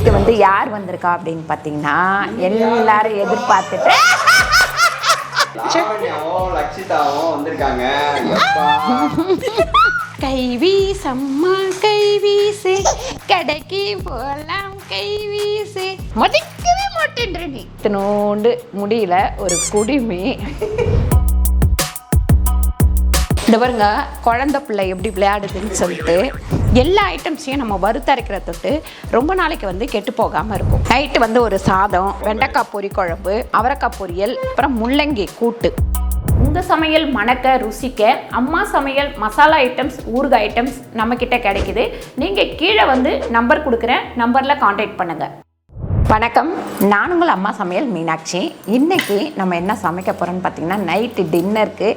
இது வந்து யார் வந்திருக்கா அப்படின்னு பார்த்தீங்கன்னா எல்லாரும் எதிர்பார்த்துட்டு லாவண்யாவும் லக்ஷிதாவும் வந்திருக்காங்க. கைவீசம்மா கைவீசு கடைக்கு போலாம் கைவீசு மதிக்கவே மாட்டேன்ற நீ இத்தனோண்டு முடியல ஒரு குடிமி. இந்த பாருங்க குழந்தை பிள்ளை எப்படி விளையாடுதுன்னு சொல்லிட்டு எல்லா ஐட்டம்ஸையும் நம்ம வறுத்தரைக்கிற தொட்டு ரொம்ப நாளைக்கு வந்து கெட்டு போகாமல் இருக்கும். நைட்டு வந்து ஒரு சாதம், வெண்டைக்காய் பொரி குழம்பு, அவரைக்காய் பொரியல், அப்புறம் முள்ளங்கி கூட்டு. உங்கள் சமையல் மணக்க ருசிக்க அம்மா சமையல் மசாலா ஐட்டம்ஸ், ஊறுகாய் ஐட்டம்ஸ் நம்மக்கிட்ட கிடைக்குது. நீங்கள் கீழே வந்து நம்பர் கொடுக்குறேன், நம்பரில் காண்டாக்ட் பண்ணுங்கள். வணக்கம், நான் உங்கள் அம்மா சமையல் மீனாட்சி. இன்றைக்கி நம்ம என்ன சமைக்க போகிறோன்னு பார்த்தீங்கன்னா நைட்டு டின்னருக்கு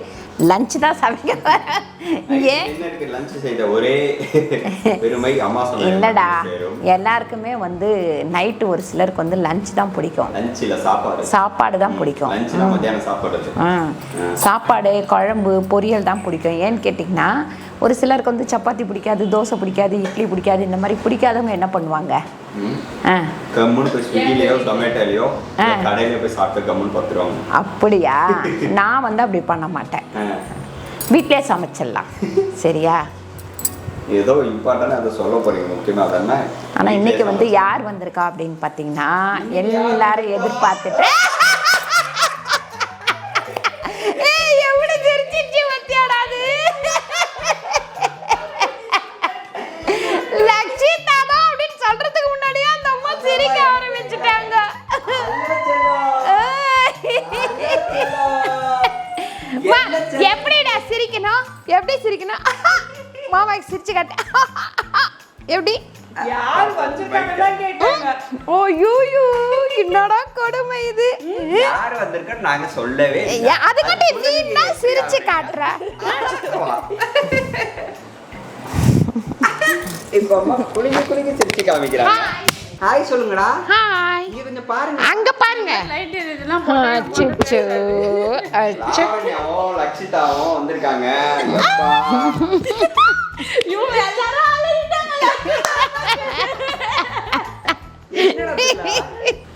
லஞ்ச் தான் சமைக்க போகிறேன். ஏன் லஞ்ச் செய்த ஒரே பெருமை அம்மா சமையல். இல்லைடா, எல்லாருக்குமே வந்து நைட்டு ஒரு சிலருக்கு வந்து லஞ்ச் தான் பிடிக்கும். லஞ்சில் சாப்பாடு தான் பிடிக்கும். சாப்பாடு குழம்பு பொரியல் தான் பிடிக்கும். ஏன்னு கேட்டிங்கன்னா ஒரு சிலருக்கு வந்து சப்பாத்தி பிடிக்காது, தோசை பிடிக்காது, இட்லி பிடிக்காது. இந்த மாதிரி பிடிக்காதவங்க என்ன பண்ணுவாங்க? அப்படியா? நான் வந்து அப்படி பண்ண மாட்டேன், வீட்டிலே சமைச்சிடலாம். சரியா? ஏதோ இம்பார்ட்டன்ட் அதை சொல்ல போறீங்க முக்கியமா தானே. ஆனா இன்னைக்கு வந்து யார் வந்திருக்கா அப்படின்னு பாத்தீங்கன்னா எல்லாரும் எதிர்பார்த்துட்டு எப்படிடா சிரிக்கணும்? எப்படி சிரிக்கணும்? மாமாக்கு சிரிச்சு காட்டு. எப்படி? யார் வந்திருக்காங்கன்னு கேட்டாங்க. ஓய்யோ, என்னடா கொடுமை இது. யார் வந்திருக்கா நாங்க சொல்லவே இல்ல. அதுக்கிட்ட நீ என்ன சிரிச்சு காட்டுற? இப்போ அம்மா குளிங்க சிரிச்சு காமிக்கிறாங்க. ஹாய் சொல்லுங்கடா. ஹாய். நீங்க கொஞ்சம் பாருங்க. அங்க பாருங்க. லைட் இதெல்லாம் போட்டு அச்சோ. லாவண்யாவும் லக்ஷிதாவும் வந்திருக்காங்க. இவங்க எல்லாரும் அலறிட்டாங்க.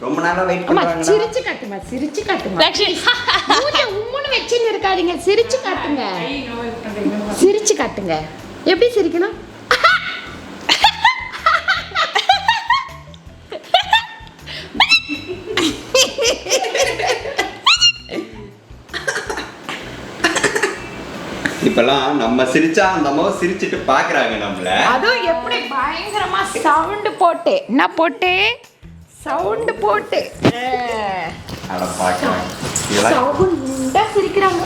ரொம்ப நாளா வெயிட் பண்றாங்க. சிரிச்சு காட்டுமா, சிரிச்சு காட்டுமா. மூஞ்ச உம்முன்னு வெச்சின்னு இருக்காதீங்க, சிரிச்சு காட்டுங்க. சிரிச்சு காட்டுங்க. எப்படி சிரிக்கணும்? இப்பெல்லாம் நம்ம சிரிச்சா அந்த அம்மா சிரிச்சிட்டு பாக்குறாங்க நம்மள. அதுவும் எப்படி பயங்கரமா சவுண்ட் போட்டு, என்ன போட்டு? சவுண்ட் போட்டு அட பாக்குறாங்க. சவுண்டா சிரிக்கிறாங்க.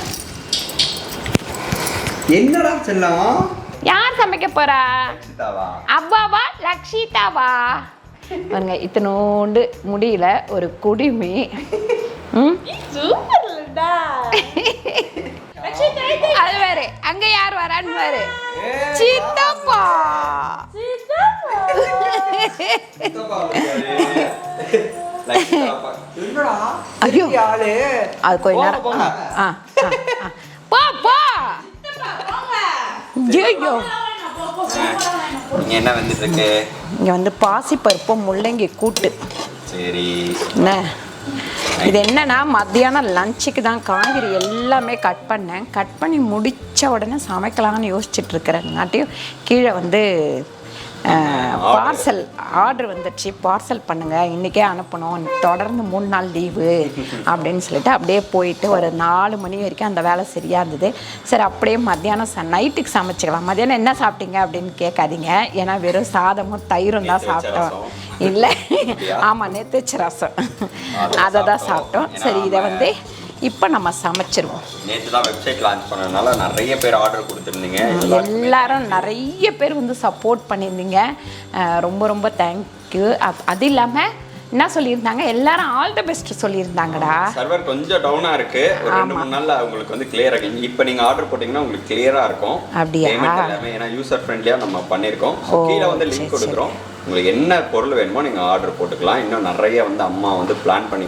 என்னடா செல்லம்? யார் சமைக்க போறா? லக்ஷிதாவா? அப்பாவா லக்ஷிதாவா? பாருங்க இத்தனோண்டு முடியல ஒரு குடிமி. சூப்பர்லடா. அது வேற. அங்க யார் வரான்னு பாரு. சித்தப்பா. ஐயோ, அது கொஞ்ச நேரம். போ போ. ஐயோ, இங்க என்ன வந்துட்டு இருக்கு? இங்க வந்து பாசிப்பருப்பு முள்ளங்கி கூட்டு. சரி. என்ன இது? என்னன்னா மத்தியானம் லஞ்சுக்கு தான் காய்கறி எல்லாமே கட் பண்ணேன். கட் பண்ணி முடித்த உடனே சமைக்கலாம்னு யோசிச்சுட்டு இருக்கிறேங்காட்டியும் கீழே வந்து பார்சல் ஆர்டர் வந்துடுச்சு. பார்சல் பண்ணுங்கள், இன்றைக்கே அனுப்பணும், தொடர்ந்து 3 நாள் லீவு அப்படின்னு சொல்லிட்டு அப்படியே போயிட்டு ஒரு 4 மணி வரைக்கும் அந்த வேலை சரியாக இருந்தது. சரி அப்படியே மத்தியானம் நைட்டுக்கு சமைச்சிக்கலாம். மத்தியானம் என்ன சாப்பிட்டீங்க அப்படின்னு கேட்காதீங்க, ஏன்னா வெறும் சாதமும் தயிரும் தான் சாப்பிட்டோம். இல்லை, ஆமாம், நேற்று வச்ச ரசம் அதை தான் சாப்பிட்டோம். சரி, இதை வந்து இப்போ நம்ம சமைச்சிருவோம். நேற்று தான் வெப்சைட் லான்ச் பண்ணனால நிறைய பேர் ஆர்டர் கொடுத்துருந்தீங்க. எல்லாரும் நிறைய பேர் வந்து சப்போர்ட் பண்ணியிருந்தீங்க. ரொம்ப ரொம்ப தேங்க்யூ. அது இல்லாமல் என்ன சொல்லியிருந்தாங்க, எல்லாரும் ஆல் தி பெஸ்ட் சொல்லியிருந்தாங்கடா. சர்வர் கொஞ்சம் டவுனாக இருக்கு, ஒரு 2-3 நாள்ல உங்களுக்கு வந்து கிளியர் ஆகும். இப்போ நீங்கள் ஆர்டர் போட்டிங்கன்னா உங்களுக்கு கிளியராக இருக்கும். அப்படியா? பேமெண்ட் எல்லாமே ஏன்னா யூசர் ஃப்ரெண்ட்லியாக நம்ம பண்ணியிருக்கோம். கீழே வந்து லிங்க் கொடுக்குறோம், உங்களுக்கு என்ன பொருள் வேணுமோ நீங்கள் ஆர்டர் போட்டுக்கலாம். இன்னும் நிறைய வந்து அம்மா வந்து பிளான் பண்ணி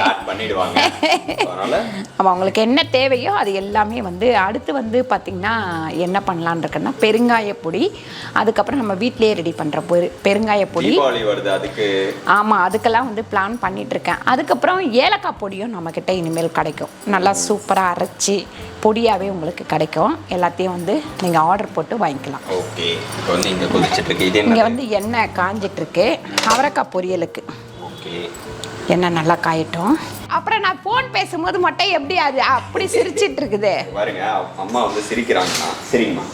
ஆட் பண்ணிடுவாங்க. அதனால் அப்போ உங்களுக்கு என்ன தேவையோ அது எல்லாமே வந்து அடுத்து வந்து பார்த்திங்கன்னா என்ன பண்ணலான்னு இருக்குன்னா பெருங்காய பொடி, அதுக்கப்புறம் நம்ம வீட்டிலேயே ரெடி பண்ணுற பெருங்காய பொடி. தீபாவளி வருது அதுக்கு. ஆமாம், அதுக்கெல்லாம் வந்து பிளான் பண்ணிகிட்ருக்கேன். அதுக்கப்புறம் ஏலக்காய் பொடியும் நம்மக்கிட்ட இனிமேல் கிடைக்கும். நல்லா சூப்பராக அரைச்சி பொடியாகவே உங்களுக்கு கிடைக்கும். எல்லாத்தையும் வந்து நீங்கள் ஆர்டர் போட்டு வாங்கிக்கலாம். ஓகே, இப்போ வந்து இங்கே கொதிச்சிட்ருக்கு. இது இங்கே வந்து எண்ணெய் காஞ்சிட்ருக்கு அவரைக்காய் பொரியலுக்கு. ஓகே, எண்ணெய் நல்லா காயட்டும். அப்புறம் நான் ஃபோன் பேசும்போது மட்டும் எப்படி அது அப்படி சிரிச்சிட்டு இருக்குது பாருங்க. அம்மா வந்து சிரிக்கிறாங்கண்ணா. சரிங்கம்மா.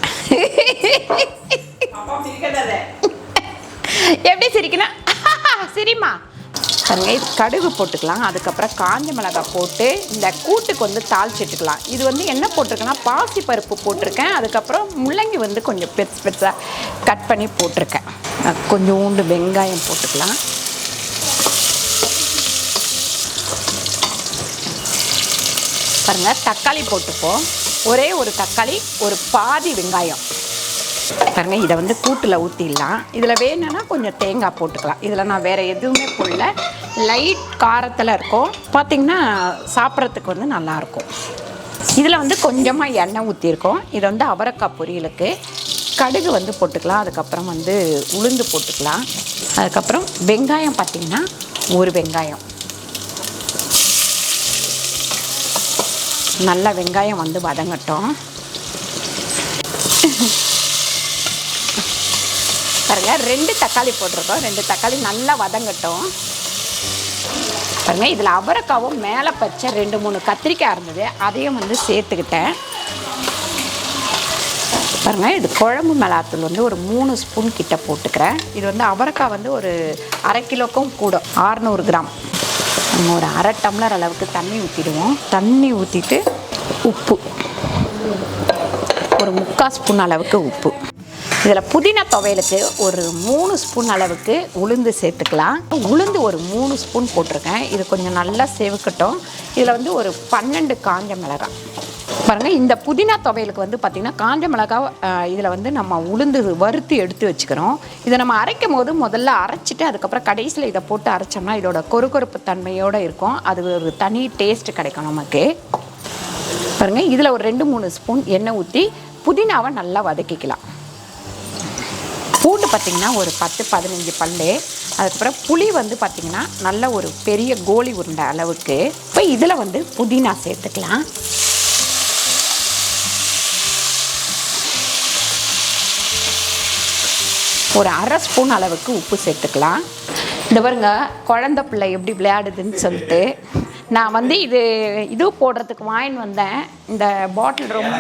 எப்படி சிரிக்கணும்? சரிம்மா. பாருங்க, இது கடுகு போட்டுக்கலாம். அதுக்கப்புறம் காஞ்ச மிளகாய் போட்டு இந்த கூட்டுக்கு வந்து தாளிச்சிட்டுக்கலாம். இது வந்து என்ன போட்டிருக்கேன்னா பாசி பருப்பு போட்டிருக்கேன். அதுக்கப்புறம் முள்ளங்கி வந்து கொஞ்சம் பெருசாக கட் பண்ணி போட்டிருக்கேன். கொஞ்சோண்டு வெங்காயம் போட்டுக்கலாம். பாருங்கள், தக்காளி போட்டுப்போம். ஒரே ஒரு தக்காளி, ஒரு பாதி வெங்காயம். பாருங்கள், இதை வந்து கூட்டில் ஊற்றிடலாம். இதில் வேணும்னா கொஞ்சம் தேங்காய் போட்டுக்கலாம். இதில் நான் வேறு எதுவுமே போடல. லைட் காரத்தில் இருக்கும். பார்த்திங்கன்னா சாப்பிட்றதுக்கு வந்து நல்லாயிருக்கும். இதில் வந்து கொஞ்சமாக எண்ணெய் ஊற்றிருக்கோம். இதை வந்து அவரைக்காய் பொரியலுக்கு கடுகு வந்து போட்டுக்கலாம். அதுக்கப்புறம் வந்து உளுந்து போட்டுக்கலாம். அதுக்கப்புறம் வெங்காயம் பார்த்திங்கன்னா ஒரு வெங்காயம். நல்லா வெங்காயம் வந்து வதங்கட்டும். பாருங்கள், 2 தக்காளி போட்டிருக்கோம். 2 தக்காளி நல்லா வதங்கட்டும். பாருங்கள், இதில் அவரைக்காவும் மேலே பச்சை 2-3 கத்திரிக்காய் இருந்தது, அதையும் வந்து சேர்த்துக்கிட்டேன். பாருங்கள், இது குழம்பு மிளகாத்தூள் வந்து ஒரு 3 ஸ்பூன் கிட்ட போட்டுக்கிறேன். இது வந்து அவரைக்காய் வந்து ஒரு அரை கிலோக்கும் கூட 600 கிராம். நம்ம ஒரு அரை டம்ளர் அளவுக்கு தண்ணி ஊற்றிடுவோம். தண்ணி ஊற்றிட்டு உப்பு ஒரு 3/4 ஸ்பூன் அளவுக்கு உப்பு. இதில் புதினா துவையலுக்கு ஒரு 3 ஸ்பூன் அளவுக்கு உளுந்து சேர்த்துக்கலாம். உளுந்து ஒரு 3 ஸ்பூன் போட்டிருக்கேன். இது கொஞ்சம் நல்லா செவக்கட்டும். இதில் வந்து ஒரு 12 காஞ்ச மிளகாய். பாருங்கள், இந்த புதினா துவையலுக்கு வந்து பார்த்திங்கன்னா காஞ்ச மிளகாய் இதில் வந்து நம்ம உளுந்து வறுத்து எடுத்து வச்சுக்கிறோம். இதை நம்ம அரைக்கும் போது முதல்ல அரைச்சிட்டு அதுக்கப்புறம் கடைசியில் இதை போட்டு அரைச்சோம்னா இதோட கொறுகொறுப்பு தன்மையோடு இருக்கும். அது ஒரு தனி டேஸ்ட்டு கிடைக்கும் நமக்கு. பாருங்கள், இதில் ஒரு 2-3 ஸ்பூன் எண்ணெய் ஊற்றி புதினாவை நல்லா வதக்கிக்கலாம். பூண்டு பார்த்திங்கன்னா ஒரு 10-15 பல். அதுக்கப்புறம் புளி வந்து பார்த்திங்கன்னா நல்ல ஒரு பெரிய கோலி உருண்டை அளவுக்கு. இப்போ இதில் வந்து புதினா சேர்த்துக்கலாம். ஒரு அரை ஸ்பூன் அளவுக்கு உப்பு சேர்த்துக்கலாம். இந்த பாருங்க, குழந்த பிள்ளை எப்படி விளையாடுதுன்னு சொல்லிட்டு நான் வந்து இது போடுறதுக்கு வாங்கிட்டு வந்தேன். இந்த பாட்டில் ரொம்ப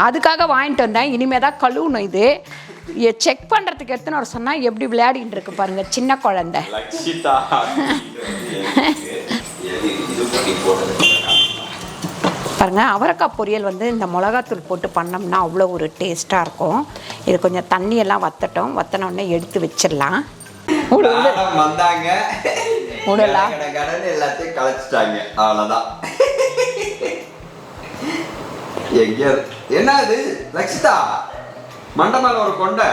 அதுக்காக வாங்கிட்டு வந்தேன். இனிமேல் தான் கழுவணும். இது செக் பண்ணுறதுக்கு எடுத்துன்னு வர சொன்னால் எப்படி விளையாடிட்டு இருக்கு பாருங்கள் சின்ன குழந்தை. பாருங்கள், அவரைக்காய் பொரியல் வந்து இந்த மிளகாத்தூள் போட்டு பண்ணோம்னா அவ்வளோ ஒரு டேஸ்ட்டாக இருக்கும். இது கொஞ்சம் தண்ணியெல்லாம் வற்றினோடனே எடுத்து வச்சிடலாம். வந்தாங்க எல்லாத்தையும் கலைச்சிட்டாங்க. அவ்வளோதான். என்ன அது லக்ஷிதா மண்டை மேல ஒரு கொண்டை.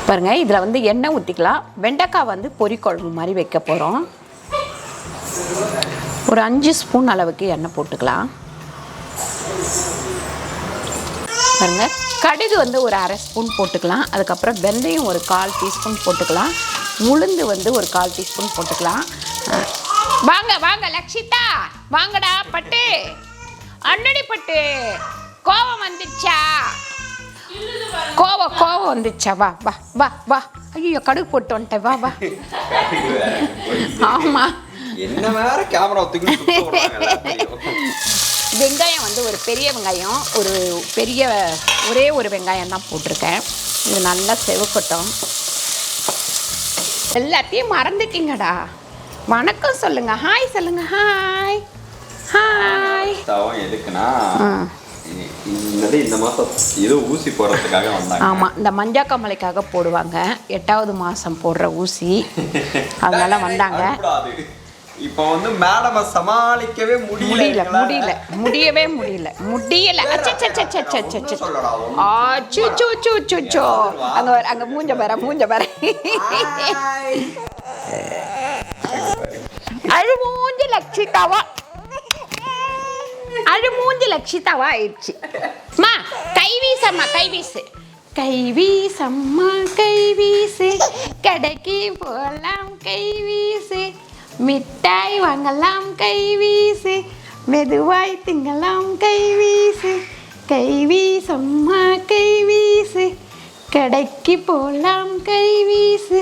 பாருங்க, இதில் வந்து எண்ணெய் ஊற்றிக்கலாம். வெண்டைக்காய் வந்து பொரிக்குழம்பு மாதிரி வைக்க போகிறோம். ஒரு 5 ஸ்பூன் அளவுக்கு எண்ணெய் போட்டுக்கலாம். பாருங்க, கடுகு வந்து ஒரு அரை ஸ்பூன் போட்டுக்கலாம். அதுக்கப்புறம் வெந்தயம் ஒரு 1/4 டீஸ்பூன் போட்டுக்கலாம். உளுந்து வந்து ஒரு 1/4 டீஸ்பூன் போட்டுக்கலாம். வாங்க வாங்க லக்ஷிதா, வாங்கடா பட்டு, அண்ணடி பட்டு, கோவம் வந்துச்சா? கோவம் வந்துச்சா? வா வா வா வா. ஐயோ, கடுகு போட்டு வந்துட்டேன். வா வா. ஆமாம், என்ன வேற கேமரா வெங்காயம் வந்து ஒரு பெரிய வெங்காயம், ஒரே ஒரு வெங்காயம் தான் போட்டிருக்கேன். இது நல்லா செவக்கட்டும். எல்லாத்தையும் மறந்துட்டீங்கடா. வணக்கம் சொல்லுங்க, ஹாய் சொல்லுங்க. Hi hi. எதுக்குன்னா இந்த மாதம் ஏதோ ஊசி போடுறதுக்காக வந்தாங்க. ஆமாம், இந்த மஞ்சாக்காமலைக்காக போடுவாங்க. 8வது மாதம் போடுற ஊசி, அதனால வந்தாங்க. இப்போ வந்து மேடம சமாளிக்கவே முடியல. முடியவே முடியல. அச்சோ அங்க மூஞ்ச பாரு. அழுமூஞ்சி லக்ஷிதாவா ஆயிடுச்சு. மா கைவீசம்மா கைவீசு கடைக்கு போகலாம் கைவீசு மிட்டாய் வாங்கலாம் கைவீசு மெதுவாய் திங்கலாம் கைவீசம்மா கைவீசு கடைக்கு போகலாம் கைவீசு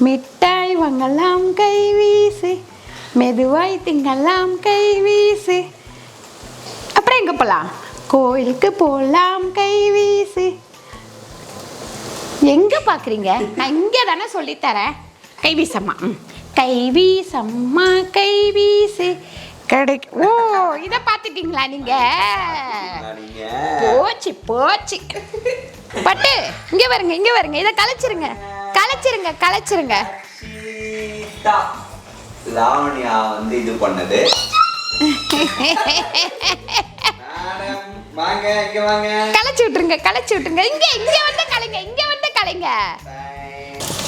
மிட்டாய் வாங்கலாம் கைவீசு மெதுவாய் திங்கலாம் கைவீசு. அப்புறம் எங்கே போகலாம்? கோயிலுக்கு போகலாம் கைவீசு. எங்கே பார்க்குறீங்க? நான் இங்கே தானே சொல்லித்தரேன். கைவீசம்மா கைவீசு கிடைக்கு. ஓ, இதை பார்த்துட்டீங்களா நீங்கள்? போச்சு பட்டு இங்கே வருங்க. இதை கலைச்சிருங்க. லாவண்யா வந்து இது பண்ணது. வாங்க இங்க வாங்க. கலைச்சு விட்டுருங்க. இங்க வந்து கலைங்க.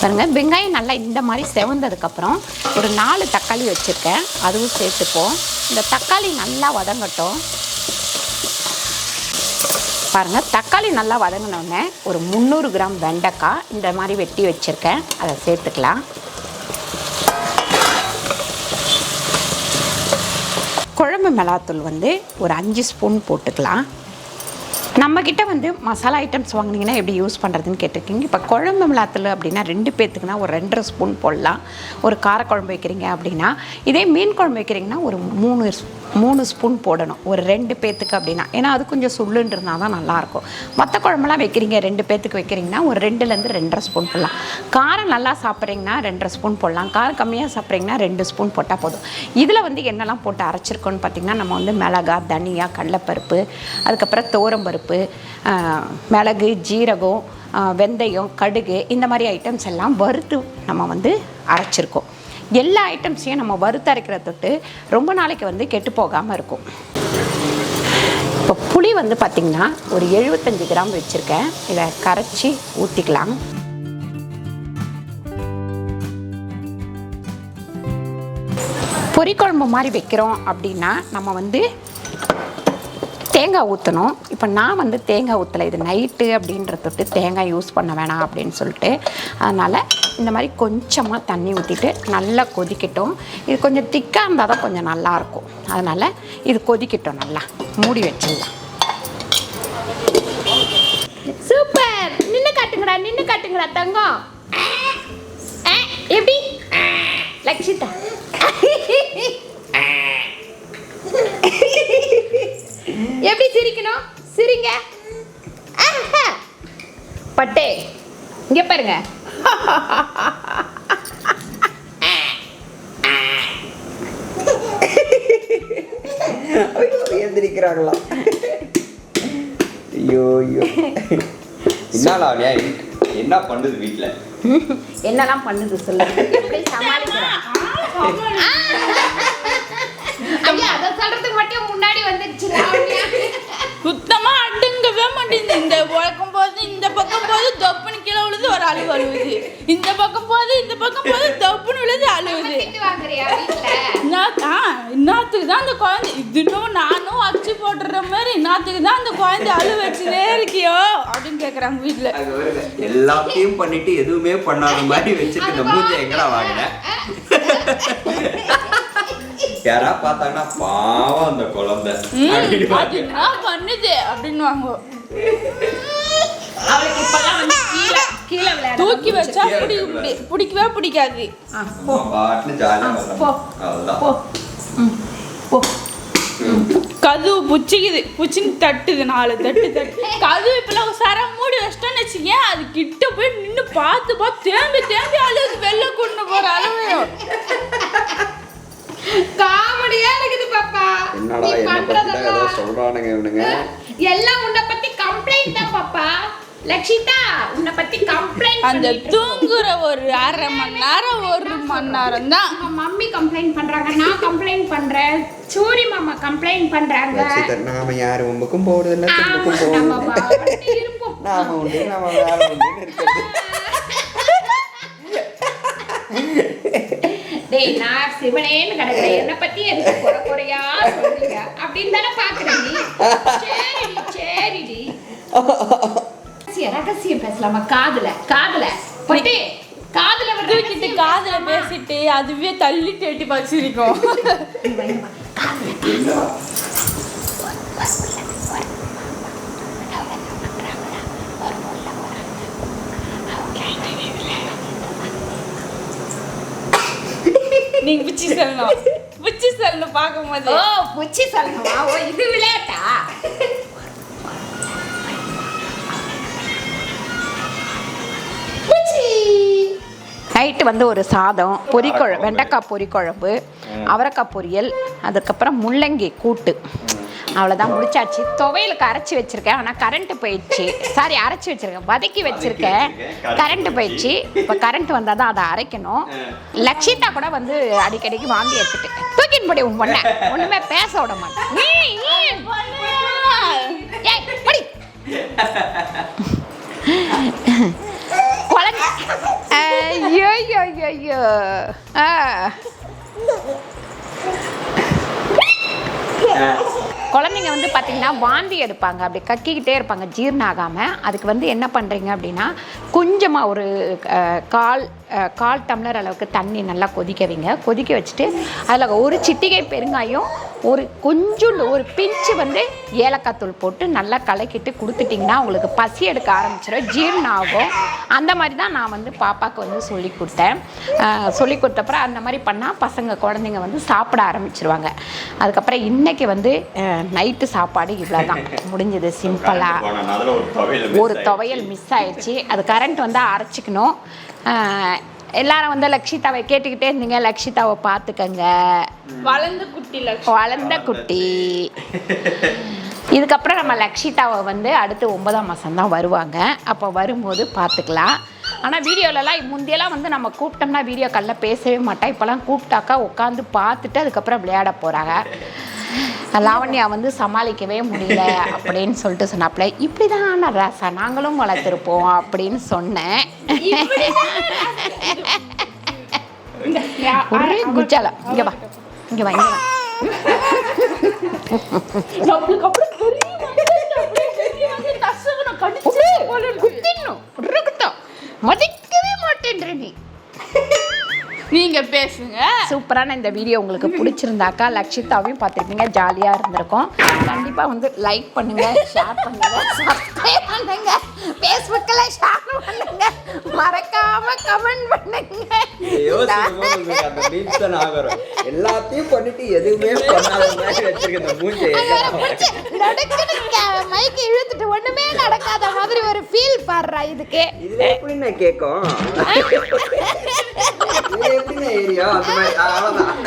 பாருங்க, வெங்காயம் நல்லா இந்த மாதிரி செவந்ததுக்கப்புறம் ஒரு 4 தக்காளி வச்சுருக்கேன், அதுவும் சேர்த்துப்போம். இந்த தக்காளி நல்லா வதங்கட்டும். பாருங்கள், தக்காளி நல்லா வதங்கினோடனே ஒரு 300 கிராம் வெண்டைக்காய் இந்த மாதிரி வெட்டி வச்சுருக்கேன், அதை சேர்த்துக்கலாம். குழம்பு மிளகாத்தூள் வந்து ஒரு 5 ஸ்பூன் போட்டுக்கலாம். நம்மக்கிட்ட வந்து மசாலா ஐட்டம்ஸ் வாங்கினீங்கன்னா எப்படி யூஸ் பண்ணுறதுன்னு கேட்டிருக்கீங்க. இப்போ குழம்பு மிளகாத்தூள் அப்படின்னா 2 பேர்த்துக்குன்னா ஒரு 2.5 ஸ்பூன் போடலாம். ஒரு காரக்குழம்பு வைக்கிறீங்க அப்படின்னா, இதே மீன் குழம்பு வைக்கிறீங்கன்னா ஒரு 3 ஸ்பூன் போடணும் ஒரு 2 பேர்த்துக்கு அப்படின்னா. ஏன்னா அது கொஞ்சம் சுள்ளுன்னு இருந்தால் தான் நல்லாயிருக்கும். மற்ற குழம்புலாம் வைக்கிறீங்க 2 பேர்த்துக்கு வைக்கிறீங்கன்னா ஒரு 2லேருந்து 2.5 ஸ்பூன் போடலாம். காரம் நல்லா சாப்பிட்றீங்கன்னா 2.5 ஸ்பூன் போடலாம். காரம் கம்மியாக சாப்பிட்றீங்கன்னா 2 ஸ்பூன் போட்டால் போதும். இதில் வந்து என்னெல்லாம் போட்டு அரைச்சிருக்கோன்னு பார்த்திங்கன்னா, நம்ம வந்து மிளகா, தனியா, கடலைப்பருப்பு, அதுக்கப்புறம் துவரம்பருப்பு, மிளகு, ஜீரகம், வெந்தயம், கடுகு, இந்த மாதிரி ஐட்டம்ஸ் எல்லாம் வறுத்து நம்ம வந்து அரைச்சிருக்கோம். எல்லா ஐட்டம்ஸையும் நம்ம வறுத்து அரைக்கிறத தொட்டு ரொம்ப நாளைக்கு வந்து கெட்டு போகாமல் இருக்கும். இப்போ புளி வந்து பார்த்திங்கன்னா ஒரு 75 கிராம் வச்சுருக்கேன். இதை கரைச்சி ஊற்றிக்கலாம். பொரிக்குழம்பு மாதிரி வைக்கிறோம் அப்படின்னா நம்ம வந்து தேங்காய் ஊற்றணும். இப்போ நான் வந்து தேங்காய் ஊற்றலை, இது நைட்டு அப்படின்ற தொட்டு தேங்காய் யூஸ் பண்ண வேணாம் அப்படின்னு சொல்லிட்டு, அதனால் இந்த மாதிரி கொஞ்சமாக தண்ணி ஊற்றிட்டு நல்லா கொதிக்கட்டும். இது கொஞ்சம் திக்காக இருந்தால் தான் கொஞ்சம் நல்லாயிருக்கும். அதனால் இது கொதிக்கட்டும், நல்லா மூடி வச்சிடலாம். சூப்பர்! நின்று காட்டுங்கடா தங்கம். எப்படி லக்ஷிதா? எப்படி சிரிக்கணும்? சிரிங்க. பட்டே இங்க பாருங்க. எந்திரிக்கிறாங்களா? ஐயோ என்ன பண்ணுது வீட்டுல? என்னெல்லாம் பண்ணுது சொல்லு. எப்படி சமாளிக்கிறேன்? அதை சொல்றதுக்கு மட்டும் முன்னாடி வந்துருச்சு. சுத்தமா அடுங்கவே மாட்டேங்குது. இந்த பக்கம் போது இந்த பக்கம் போது தொப்புன்னு கீழே விழுது, ஒரு அழுவு அழுவுது. இந்த பக்கம் போது தொப்புன்னு விழுது, அழுவுது. இன்னத்துக்கு தான் அந்த குழந்தை இதுன்னும் நானும் அச்சு போட்டுற மாதிரி இன்னத்துக்கு தான் அந்த குழந்தை அழுவ வச்சுனே இருக்கியோ அப்படின்னு கேக்குறாங்க வீட்டுல. எல்லாத்தையும் பண்ணிட்டு எதுவுமே பண்ணாத மாதிரி வச்சுட்டு இந்த மூஞ்சை எங்கடா வாங்கின? யாரா பார்த்தாங்கன்னா பாவம் அந்த குழந்தை பண்ணுது அப்படின்னு வாங்குவோம். தூக்கி வச்சா பிடிக்கவே பிடிக்காது. கதவு புச்சின்னு தட்டுது, 4 தட்டு. கதவு இப்பெல்லாம் சரம் மூடி வச்சிட்டோன்னு வச்சுக்கேன், அது கிட்ட போய் நின்று பார்த்து தேம்பி அழுது வெளில கொண்டு போற அளவு காமெடியா இருக்குது பாப்பா. என்னடா என்ன பத்தி ஏதோ சொல்றானுங்க இவனுங்க. எல்லாம் உன்னை பத்தி கம்ப்ளைண்ட் தான் பாப்பா. லக்ஷிதா உன்னை பத்தி கம்ப்ளைண்ட் அந்த தூங்குற ஒரு 1/2 மணி நேரம் 1 மணி நேரம் தான். மம்மி கம்ப்ளைண்ட் பண்றாங்க, நான் கம்ப்ளைண்ட் பண்றேன், சூரி மாமா கம்ப்ளைண்ட் பண்றாங்க. நாம யாரும் உங்களுக்கும் போறது இல்ல, தும்புக்கும் போறது இருப்போம். நாம உண்டு நாம வேற உண்டு இருக்குது. டேய் நான் சிவனேன்னு கிடக்குறேன், என்னை பத்தி எதுக்கு குறையா சொல்றீங்க அப்படின்னு தானே பாக்குறேன் நீ. சரிடி ரகசியம் பேசலாமா? காதுல போயிட்டு காதுல தூக்கிட்டு காதுல பேசிட்டு அதுவே தள்ளி தேட்டி பச்சிருக்கோம். நீங்க புச்சி சொல்லணும் பார்க்கும்போது. ஓ புச்சி சொல்லணுமா? ஓ இது விளையாட்டா? நைட்டு வந்து ஒரு சாதம், பொரிக்குழம்பு, வெண்டைக்காய் பொரிக்குழம்பு, அவரைக்காய் பொரியல், அதுக்கப்புறம் முள்ளங்கி கூட்டு, அவ்வளோதான் முடிச்சாச்சு. துவையலுக்கு அரைச்சி வச்சிருக்கேன், ஆனால் கரண்ட் போயிடுச்சு. சாரி அரைச்சி வச்சிருக்கேன், வதக்கி வச்சிருக்கேன், கரண்ட் போயிடுச்சு. இப்போ கரண்ட் வந்தால் தான் அதை அரைக்கணும். லக்ஷிதா கூட வந்து அடிக்கடிக்கு வாந்தி எடுத்துட்டு தூக்கின்னு போடி உன் பொண்ணை, ஒன்றுமே பேச விட மாட்டேன். ஐயோ குழந்தைங்க வந்து பார்த்தீங்கன்னா வாந்தி எடுப்பாங்க, அப்படி கக்கிக்கிட்டே இருப்பாங்க ஜீரணம் ஆகாமல். அதுக்கு வந்து என்ன பண்ணுறீங்க அப்படின்னா, கொஞ்சமாக ஒரு கால் டம்ளர் அளவுக்கு தண்ணி நல்லா கொதிக்க வைங்க. கொதிக்க வச்சுட்டு அதில் ஒரு சிட்டிகை பெருங்காயம், கொஞ்சோண்டு ஒரு பிஞ்சு வந்து ஏலக்காய் தூள் போட்டு நல்லா கலக்கிட்டு கொடுத்துட்டிங்கன்னா உங்களுக்கு பசி எடுக்க ஆரம்பிச்சிடும், ஜீரணம் ஆகும். அந்த மாதிரி தான் நான் வந்து பாப்பாவுக்கு வந்து சொல்லி கொடுத்தேன். சொல்லி கொடுத்தப்பறம் அந்த மாதிரி பண்ணால் குழந்தைங்க வந்து சாப்பிட ஆரம்பிச்சிருவாங்க. அதுக்கப்புறம் இன்றைக்கி வந்து நைட்டு சாப்பாடு இவ்வளோ தான் முடிஞ்சது. சிம்பிளாக ஒரு துவையல் மிஸ் ஆயிடுச்சு, அது கரண்ட் வந்து அரைச்சிக்கணும். எல்லாரும் வந்து லக்ஷிதாவை கேட்டுக்கிட்டே இருந்தீங்க, லக்ஷிதாவை பார்த்துக்கங்க, வளர்ந்த குட்டி. இதுக்கப்புறம் நம்ம லக்ஷிதாவை வந்து அடுத்து 9ஆம் மாதம் தான் வருவாங்க, அப்போ வரும்போது பார்த்துக்கலாம். ஆனால் வீடியோலலாம் முந்தையெல்லாம் வந்து நம்ம கூப்பிட்டோம்னா வீடியோ காலில் பேசவே மாட்டா, இப்போலாம் கூப்பிட்டாக்கா உட்காந்து பார்த்துட்டு அதுக்கப்புறம் விளையாட போகிறாங்க. லாவண்யா வந்து சமாளிக்கவே முடியல அப்படின்னு சொல்லிட்டு சொன்னாப்புல, இப்படி தான் ராசா நாங்களும் வளர்த்துருப்போம் அப்படின்னு சொன்னேன். ஒரே குஜாலா, இங்கே வா இங்கே வா இங்கே வா. மதிக்கவே மாட்டேன்ற நீங்க பேசுங்க. சூப்பரான இந்த வீடியோ உங்களுக்கு பிடிச்சிருந்தாக்கா லக்ஷிதாவையும் பார்த்துருப்பீங்க, ஜாலியாக இருந்திருக்கும். கண்டிப்பாக வந்து லைக் பண்ணுங்க, ஷேர் பண்ணுங்க, சப்ஸ்கிரைப் பண்ணுங்க, ஃபேஸ்புக்கில் ஷேர் பண்ணுங்க, மறக்காம கமெண்ட் பண்ணுங்க. எல்லாத்தையும் பண்ணிட்டு எதுவுமே பண்ணாத மாதிரி வச்சிருக்க மூஞ்சி மைக்கு இழுத்துட்டு ஒண்ணுமே நடக்காத மாதிரி ஒரு ஃபீல் பாடுறா. இதுக்கு இதுல எப்படி நான் கேட்கும் ஏரியா அந்த மாதிரி அவ்வளவுதான்.